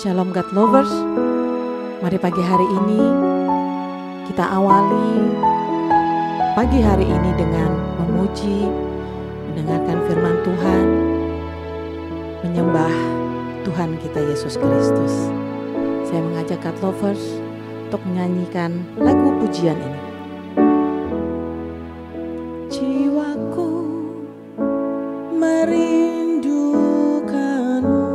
Shalom God Lovers. Mari pagi hari ini kita awali pagi hari ini dengan memuji, mendengarkan firman Tuhan, menyembah Tuhan kita Yesus Kristus. Saya mengajak God Lovers untuk menyanyikan lagu pujian ini. Jiwaku merindukanmu,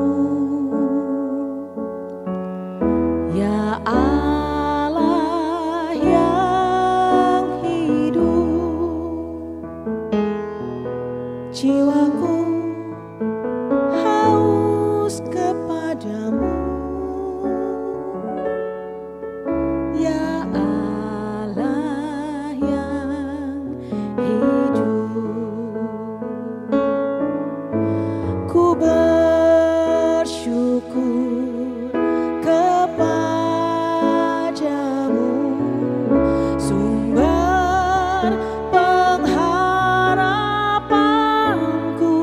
ya Allah yang hidup. Jiwaku haus kepadamu, ya Allah yang hidup. Ku bersyukur kepadamu, sumber pengharapanku,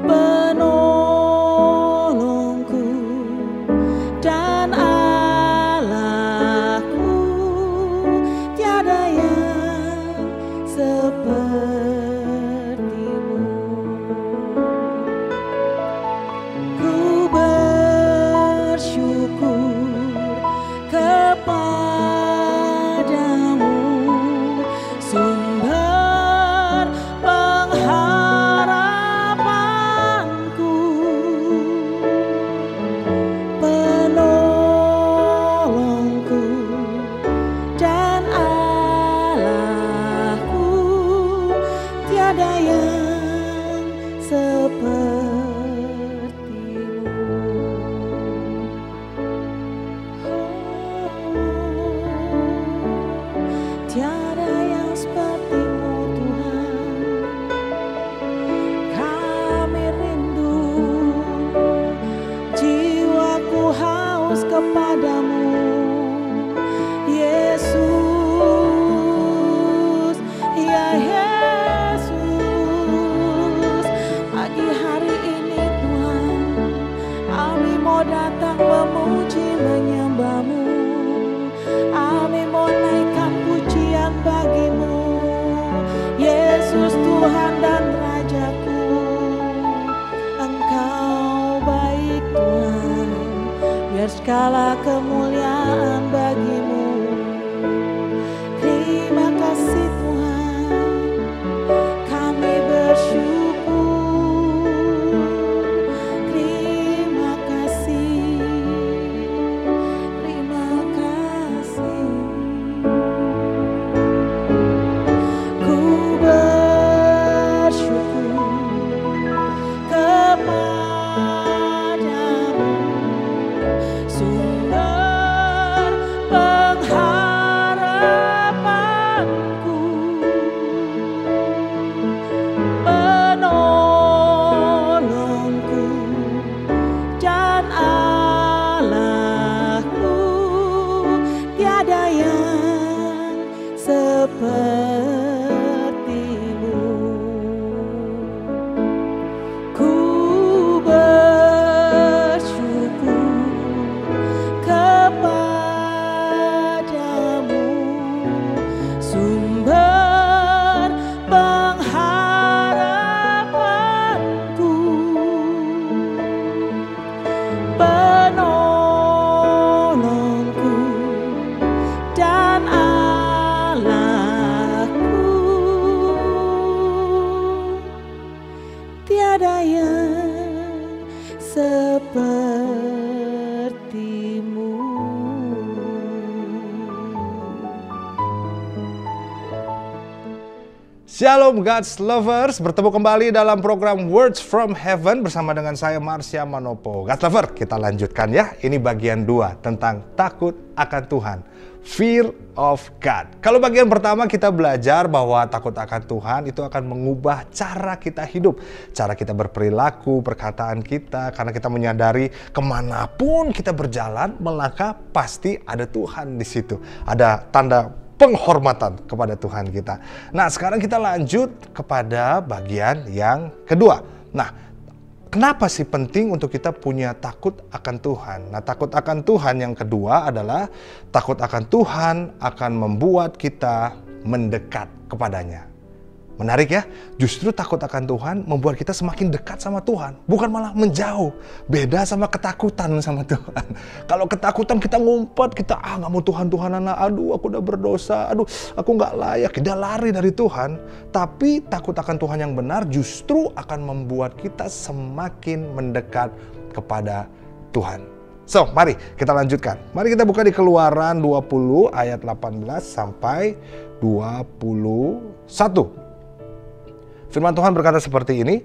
penolongku dan Allahku. Tiada yang sepertimu. Ku bersyukur kepadamu, sumber pengharapanku, penolongku dan Allahku. Tiada yang sepertimu. Tiada yang sepertimu Tuhan. Kami rindu, jiwaku haus kepadamu, Yesus, ya Yesus. Pagi hari ini Tuhan, kami mau datang memuji menyembah-Mu. Kami mau naikkan pujian bagimu, Yesus Tuhan dan Rajaku. Engkau baik Tuhan, biar segala kemuliaan bagimu. Terima kasih Tuhan, kami bersyukur. Terima kasih, terima kasih. Ku bersyukur kepadamu, sumber pengharapanku, penolongku dan Allahku. Tiada yang sepertimu. Ku bersyukur kepadamu, sumber pengharapanku, penolongku dan Allahku. Tiada yang sepertimu. Shalom God's Lovers, bertemu kembali dalam program Words from Heaven bersama dengan saya Marsha Manopo. God's Lover, kita lanjutkan ya. Ini bagian 2 tentang takut akan Tuhan. Fear of God. Kalau bagian pertama kita belajar bahwa takut akan Tuhan itu akan mengubah cara kita hidup, cara kita berperilaku, perkataan kita, karena kita menyadari kemanapun kita berjalan, melangkah pasti ada Tuhan di situ. Ada tanda penghormatan kepada Tuhan kita. Nah, sekarang kita lanjut kepada bagian yang kedua. Nah, kenapa sih penting untuk kita punya takut akan Tuhan? Nah, takut akan Tuhan yang kedua adalah takut akan Tuhan akan membuat kita mendekat kepadanya. Menarik ya, justru takut akan Tuhan membuat kita semakin dekat sama Tuhan, bukan malah menjauh. Beda sama ketakutan sama Tuhan. Kalau ketakutan kita ngumpet, kita nggak mau Tuhan-Tuhanan, aduh aku udah berdosa, aduh aku nggak layak, kita lari dari Tuhan. Tapi takut akan Tuhan yang benar justru akan membuat kita semakin mendekat kepada Tuhan. So, mari kita lanjutkan. Mari kita buka di Keluaran 20 ayat 18 sampai 21. Firman Tuhan berkata seperti ini,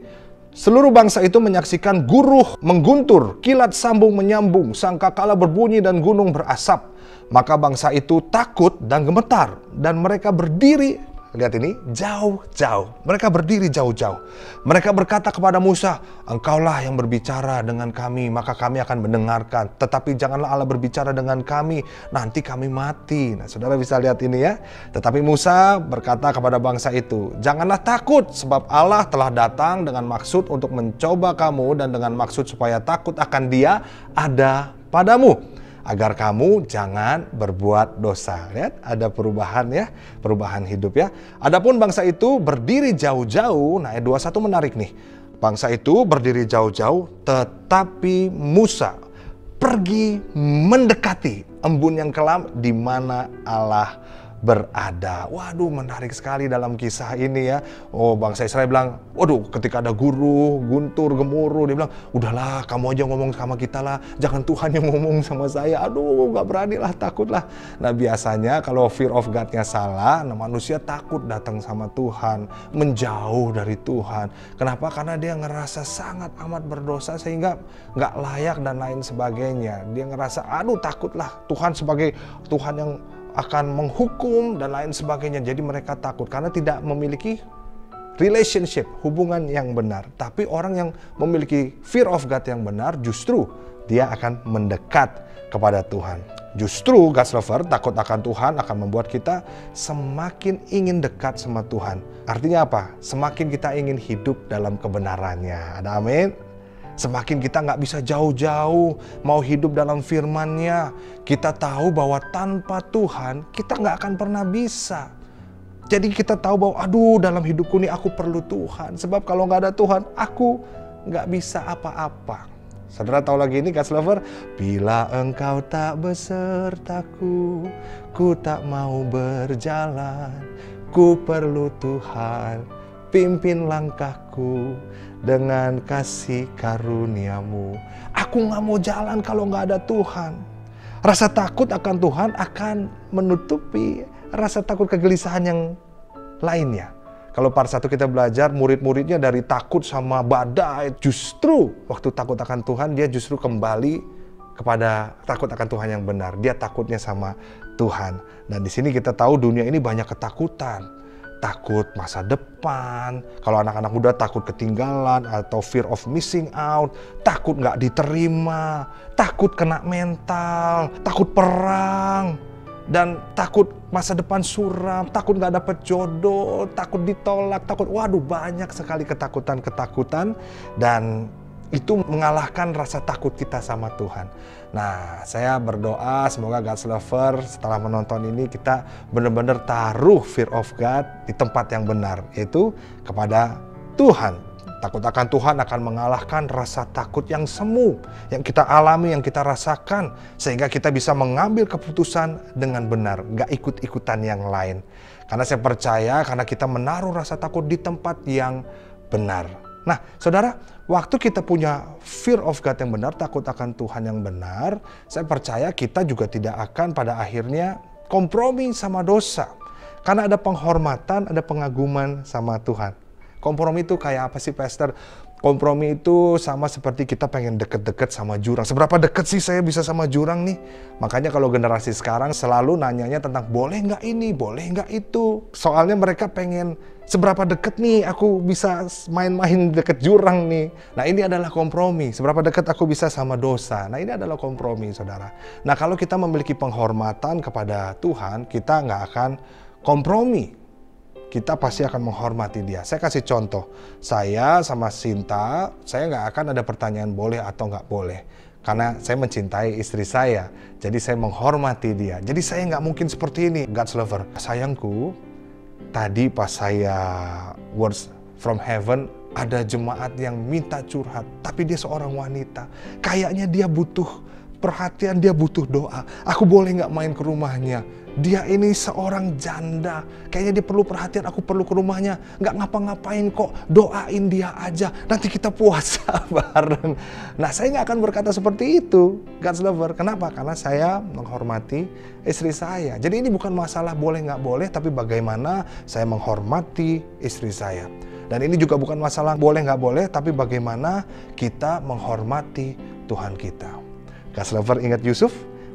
seluruh bangsa itu menyaksikan guruh mengguntur, kilat sambung menyambung, sangkakala berbunyi dan gunung berasap. Maka bangsa itu takut dan gemetar, dan mereka berdiri, lihat ini, jauh-jauh. Mereka berdiri jauh-jauh. Mereka berkata kepada Musa, engkaulah yang berbicara dengan kami, maka kami akan mendengarkan. Tetapi janganlah Allah berbicara dengan kami, nanti kami mati. Nah, saudara bisa lihat ini ya. Tetapi Musa berkata kepada bangsa itu, janganlah takut, sebab Allah telah datang dengan maksud untuk mencoba kamu, dan dengan maksud supaya takut akan Dia ada padamu, agar kamu jangan berbuat dosa. Lihat, ada perubahan ya, perubahan hidup ya. Adapun bangsa itu berdiri jauh-jauh. Nah, ayat 21 menarik nih. Bangsa itu berdiri jauh-jauh, tetapi Musa pergi mendekati embun yang kelam di mana Allah berada. Waduh, menarik sekali dalam kisah ini ya. Oh, bangsa Israel bilang, waduh, ketika ada guru, guntur, gemuruh, dia bilang, udahlah kamu aja ngomong sama kita lah, jangan Tuhan yang ngomong sama saya. Aduh, gak berani lah, takut lah. Nah, biasanya kalau fear of God-nya salah, nah manusia takut datang sama Tuhan, menjauh dari Tuhan. Kenapa? Karena dia ngerasa sangat amat berdosa sehingga gak layak dan lain sebagainya. Dia ngerasa, aduh takutlah, Tuhan sebagai Tuhan yang akan menghukum dan lain sebagainya. Jadi mereka takut karena tidak memiliki relationship, hubungan yang benar. Tapi orang yang memiliki fear of God yang benar, justru dia akan mendekat kepada Tuhan. Justru God's lover, takut akan Tuhan akan membuat kita semakin ingin dekat sama Tuhan. Artinya apa? Semakin kita ingin hidup dalam kebenarannya. Ada amin? Semakin kita nggak bisa jauh-jauh mau hidup dalam firman-Nya. Kita tahu bahwa tanpa Tuhan kita nggak akan pernah bisa. Jadi kita tahu bahwa aduh, dalam hidupku ini aku perlu Tuhan. Sebab kalau nggak ada Tuhan aku nggak bisa apa-apa. Saudara tahu lagi ini God's lover? Bila engkau tak besertaku, ku tak mau berjalan. Ku perlu Tuhan, pimpin langkahku dengan kasih karunia-Mu. Aku gak mau jalan kalau gak ada Tuhan. Rasa takut akan Tuhan akan menutupi rasa takut kegelisahan yang lainnya. Kalau part 1 kita belajar, murid-muridnya dari takut sama badai, justru waktu takut akan Tuhan, dia justru kembali kepada takut akan Tuhan yang benar. Dia takutnya sama Tuhan. Dan di sini kita tahu dunia ini banyak ketakutan. Takut masa depan, kalau anak-anak muda takut ketinggalan atau fear of missing out, takut nggak diterima, takut kena mental, takut perang, dan takut masa depan suram, takut nggak dapet jodoh, takut ditolak, takut, waduh banyak sekali ketakutan-ketakutan, dan itu mengalahkan rasa takut kita sama Tuhan. Nah, saya berdoa semoga God's lover setelah menonton ini kita benar-benar taruh fear of God di tempat yang benar, yaitu kepada Tuhan. Takut akan Tuhan akan mengalahkan rasa takut yang semu, yang kita alami, yang kita rasakan, sehingga kita bisa mengambil keputusan dengan benar, gak ikut-ikutan yang lain. Karena saya percaya, karena kita menaruh rasa takut di tempat yang benar. Nah, saudara, waktu kita punya fear of God yang benar, takut akan Tuhan yang benar, saya percaya kita juga tidak akan pada akhirnya kompromi sama dosa. Karena ada penghormatan, ada pengaguman sama Tuhan. Kompromi itu kayak apa sih, Pastor? Kompromi itu sama seperti kita pengen deket-deket sama jurang. Seberapa deket sih saya bisa sama jurang nih? Makanya kalau generasi sekarang selalu nanyanya tentang boleh nggak ini, boleh nggak itu. Soalnya mereka pengen seberapa deket nih aku bisa main-main deket jurang nih. Nah, ini adalah kompromi. Seberapa deket aku bisa sama dosa. Nah, ini adalah kompromi, saudara. Nah, kalau kita memiliki penghormatan kepada Tuhan, kita nggak akan kompromi. kita pasti akan menghormati dia. Saya kasih contoh, saya sama Sinta, saya nggak akan ada pertanyaan boleh atau nggak boleh. Karena saya mencintai istri saya, jadi saya menghormati dia. Jadi saya nggak mungkin seperti ini, God's lover. Sayangku, tadi pas saya Words from Heaven, ada jemaat yang minta curhat, tapi dia seorang wanita. Kayaknya dia butuh perhatian, dia butuh doa. Aku boleh nggak main ke rumahnya? Dia ini seorang janda, kayaknya dia perlu perhatian, aku perlu ke rumahnya. Nggak ngapa-ngapain kok, doain dia aja, nanti kita puasa bareng. Nah, saya nggak akan berkata seperti itu, God's lover. Kenapa? Karena saya menghormati istri saya. Jadi ini bukan masalah boleh nggak boleh, tapi bagaimana saya menghormati istri saya. Dan ini juga bukan masalah boleh nggak boleh, tapi bagaimana kita menghormati Tuhan kita. God's lover ingat Yusuf?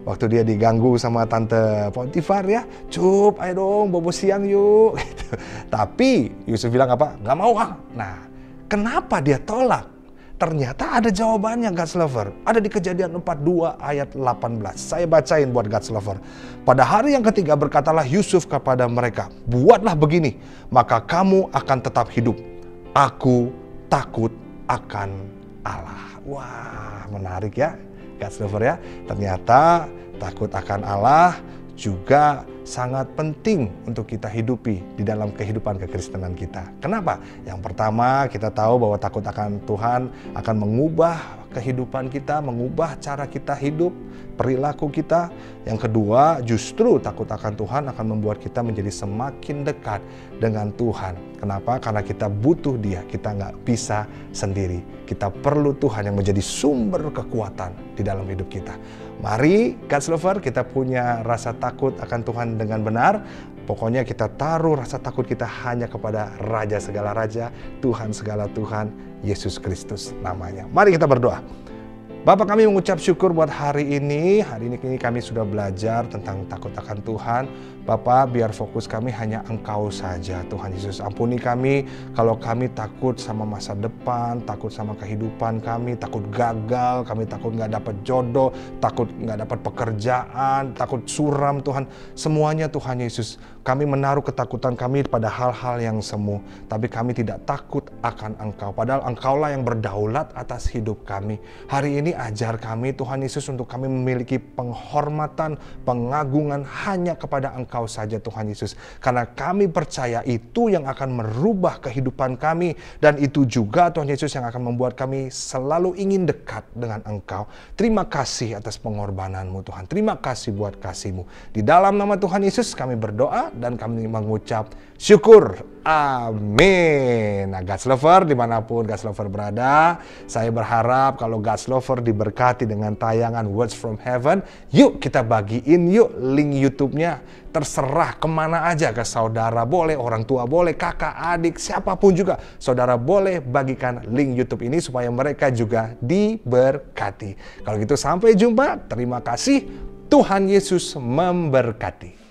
Waktu dia diganggu sama tante Potifar ya, Cup, ayo dong bobo siang yuk. Gitu. Tapi Yusuf bilang apa? Nggak mau ah. Nah, kenapa dia tolak? Ternyata ada jawabannya, God's lover. Ada di Kejadian 42 ayat 18. Saya bacain buat God's lover. Pada hari yang ketiga berkatalah Yusuf kepada mereka, buatlah begini, maka kamu akan tetap hidup. Aku takut akan Allah. Wah, menarik ya. God's lover ya, ternyata takut akan Allah juga sangat penting untuk kita hidupi di dalam kehidupan kekristenan kita. Kenapa? Yang pertama, kita tahu bahwa takut akan Tuhan akan mengubah kehidupan kita, mengubah cara kita hidup, perilaku kita. Yang kedua, justru takut akan Tuhan akan membuat kita menjadi semakin dekat dengan Tuhan. Kenapa? Karena kita butuh Dia, kita nggak bisa sendiri. Kita perlu Tuhan yang menjadi sumber kekuatan di dalam hidup kita. Mari, God's lover, kita punya rasa takut akan Tuhan dengan benar. Pokoknya kita taruh rasa takut kita hanya kepada Raja segala Raja, Tuhan segala Tuhan, Yesus Kristus namanya. Mari kita berdoa. Bapa, kami mengucap syukur buat hari ini. Hari ini kami sudah belajar tentang takut akan Tuhan. Bapa, biar fokus kami hanya Engkau saja. Tuhan Yesus, ampuni kami kalau kami takut sama masa depan, takut sama kehidupan kami, takut gagal, kami takut nggak dapat jodoh, takut nggak dapat pekerjaan, takut suram Tuhan. Semuanya Tuhan Yesus, kami menaruh ketakutan kami pada hal-hal yang semu. Tapi kami tidak takut akan Engkau. Padahal Engkaulah yang berdaulat atas hidup kami. Hari ini ajar kami Tuhan Yesus untuk kami memiliki penghormatan, pengagungan hanya kepada Engkau saja Tuhan Yesus. Karena kami percaya itu yang akan merubah kehidupan kami. Dan itu juga Tuhan Yesus yang akan membuat kami selalu ingin dekat dengan Engkau. Terima kasih atas pengorbanan-Mu Tuhan. Terima kasih buat kasih-Mu. Di dalam nama Tuhan Yesus kami berdoa dan kami mengucap syukur. Amin. Nah, God's lover, dimanapun God's lover berada, saya berharap kalau God's lover diberkati dengan tayangan Words from Heaven. Yuk kita bagiin yuk link YouTube-nya. Terserah kemana aja, ke saudara boleh, orang tua boleh, kakak, adik, siapapun juga. Saudara boleh bagikan link YouTube ini supaya mereka juga diberkati. Kalau gitu sampai jumpa. Terima kasih. Tuhan Yesus memberkati.